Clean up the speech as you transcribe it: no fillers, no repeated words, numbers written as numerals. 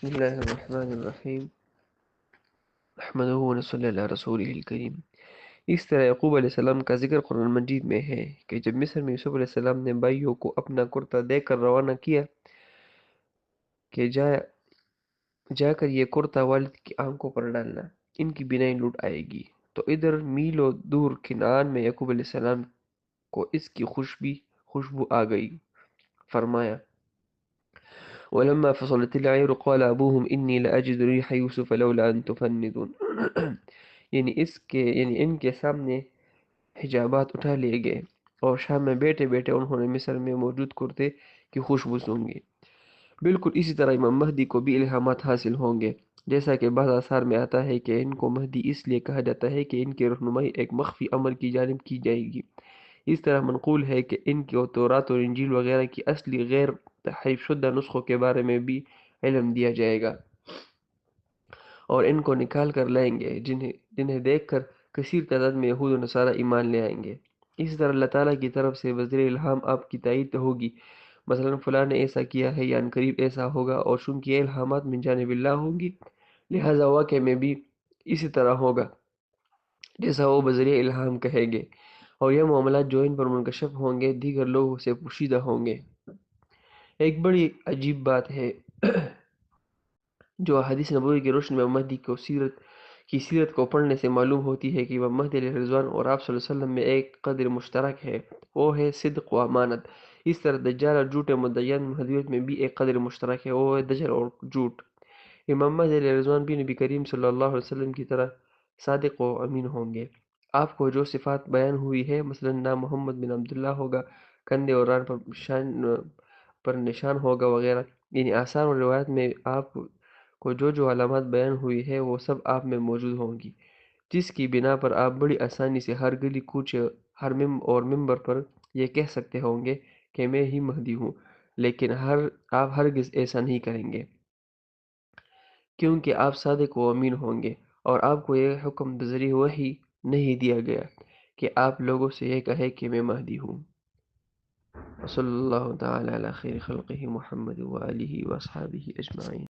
بسم اللہ الرحمن الرحیم نحمدہ ونصلی علی رسولہ الکریم۔ اس طرح یعقوب علیہ السلام کا ذکر قرآن مجید میں ہے کہ جب مصر میں یوسف علیہ السلام نے بھائیوں کو اپنا کرتا دے کر روانہ کیا کہ جا کر یہ کرتا والد کی آنکھوں پر ڈالنا، ان کی بینائی لٹ آئے گی، تو ادھر میلوں دور کنعان میں یعقوب علیہ السلام کو اس کی خوشبو آ گئی۔ فرمایا وَلَمَّا فَصَلَتِ الْعِيرُ قَالَ أَبُوهُمْ إِنِّي لَأَجِدُ رِيحَ يُوسُفَ لَوْلَا أَن تُفَنِّدُونِ یعنی ان کے سامنے حجابات اٹھا لیے گئے اور شام میں بیٹھے بیٹھے انہوں نے مصر میں موجود کرتے کی خوشبو سونگی۔ بالکل اسی طرح امام مہدی کو بھی الہامات حاصل ہوں گے، جیسا کہ بعض آثار میں آتا ہے کہ ان کو مہدی اس لیے کہا جاتا ہے کہ ان کی رہنمائی ایک مخفی امر کی جانب کی جائے گی۔ اس طرح منقول ہے کہ ان کی تورات اور انجیل وغیرہ کی اصلی غیر تحریف شدہ نسخوں کے بارے میں بھی علم دیا جائے گا اور ان کو نکال کر لائیں گے، جنہیں دیکھ کر کثیر تعداد میں یہود و نصارہ ایمان لے آئیں گے۔ اسی طرح اللہ تعالیٰ کی طرف سے وزیر الہام آپ کی تائید ہوگی، مثلا فلاں نے ایسا کیا ہے یا عنقریب ایسا ہوگا، اور چونکہ یہ الہامات من جانب اللہ ہوں گی لہذا واقع میں بھی اسی طرح ہوگا جیسا وہ بذریعہ الہام کہیں گے، اور یہ معاملات جو ان پر منکشف ہوں گے دیگر لوگوں سے پوشیدہ ہوں گے۔ ایک بڑی عجیب بات ہے جو حدیث نبوی کی روشنی میں مہدی کی سیرت کو پڑھنے سے معلوم ہوتی ہے کہ امام مہدی علیہ رضوان اور آپ صلی اللہ علیہ وسلم میں ایک قدر مشترک ہے، وہ ہے صدق و امانت۔ اس طرح دجال اور جھوٹے مدعیان مہدویت میں بھی ایک قدر مشترک ہے، وہ ہے دجل اور جھوٹ۔ امام مہدی علیہ رضوان بھی نبی کریم صلی اللہ علیہ وسلم کی طرح صادق و امین ہوں گے۔ آپ کو جو صفات بیان ہوئی ہے، مثلا نام محمد بن عبداللہ ہوگا، کندھے اور ران پر نشان ہوگا وغیرہ، یعنی آثار اور روایت میں آپ کو جو علامات بیان ہوئی ہے وہ سب آپ میں موجود ہوں گی، جس کی بنا پر آپ بڑی آسانی سے ہر گلی کوچے اور ممبر پر یہ کہہ سکتے ہوں گے کہ میں ہی مہدی ہوں، لیکن آپ ہرگز ایسا نہیں کریں گے، کیونکہ آپ صادق و امین ہوں گے، اور آپ کو یہ حکم بذریعہ وحی نہیں دیا گیا کہ آپ لوگوں سے یہ کہے کہ میں مہدی ہوں۔ وصلی اللہ تعالی علی خیر خلقہ محمد وآلہ واصحابہ اجمعین۔